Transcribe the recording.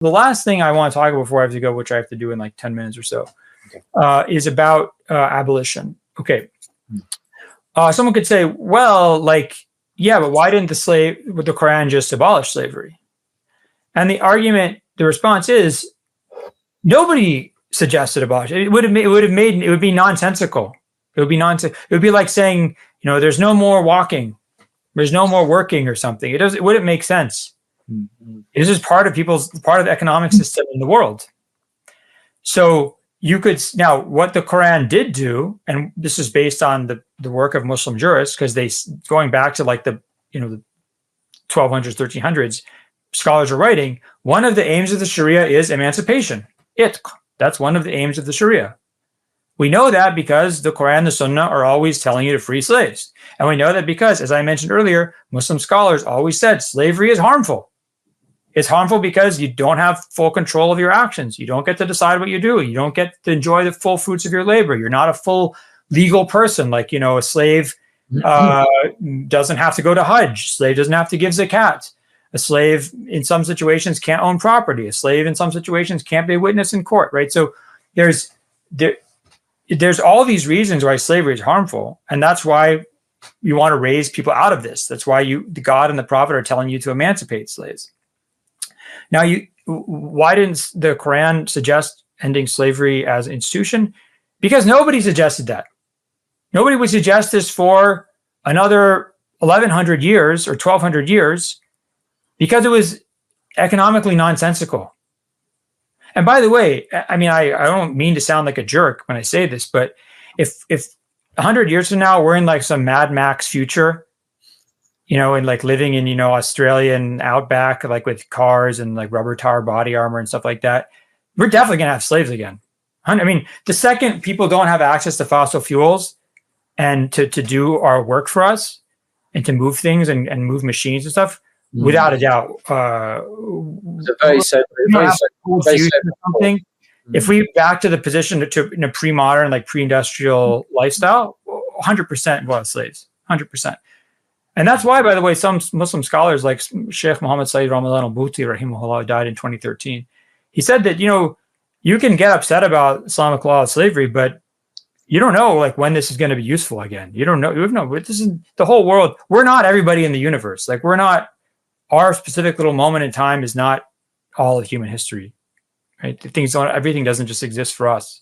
The last thing I want to talk about before I have to go, which I have to do in like 10 minutes or so, is about abolition. Okay. Someone could say, well, like, yeah, but why didn't the Quran just abolish slavery? And the response is, nobody suggested abolish it. It would be nonsensical. It would be like saying, there's no more walking, there's no more working or something. It wouldn't make sense. It is just part of the economic system in the world. So now what the Quran did do, and this is based on the work of Muslim jurists, because going back to like the 1200s, 1300s, scholars are writing, one of the aims of the Sharia is emancipation. That's one of the aims of the Sharia. We know that because the Quran and the Sunnah are always telling you to free slaves. And we know that because, as I mentioned earlier, Muslim scholars always said slavery is harmful. It's harmful because you don't have full control of your actions. You don't get to decide what you do. You don't get to enjoy the full fruits of your labor. You're not a full legal person. Like, a slave doesn't have to go to Hajj. Slave doesn't have to give zakat. A slave in some situations can't own property. A slave in some situations can't be a witness in court, right? So there's all these reasons why slavery is harmful. And that's why you want to raise people out of this. That's why God and the Prophet are telling you to emancipate slaves. Now, why didn't the Quran suggest ending slavery as an institution? Because nobody suggested that. Nobody would suggest this for another 1,100 years or 1,200 years because it was economically nonsensical. And by the way, I mean, I don't mean to sound like a jerk when I say this, but if 100 years from now we're in like some Mad Max future, and like living in, Australian outback, like with cars and like rubber tire body armor and stuff like that, we're definitely going to have slaves again. I mean, the second people don't have access to fossil fuels and to do our work for us and to move things and move machines and stuff, without a doubt, if we back to the position in a pre-modern, like pre-industrial lifestyle, 100% we'll have slaves, 100%. And that's why, by the way, some Muslim scholars like Sheikh Muhammad Sayyid Ramadan al-Bouti, rahimahullah, died in 2013. He said that, you can get upset about Islamic law of slavery, but you don't know like when this is going to be useful again. You don't know. This is the whole world. We're not everybody in the universe. Like our specific little moment in time is not all of human history, right? Everything doesn't just exist for us.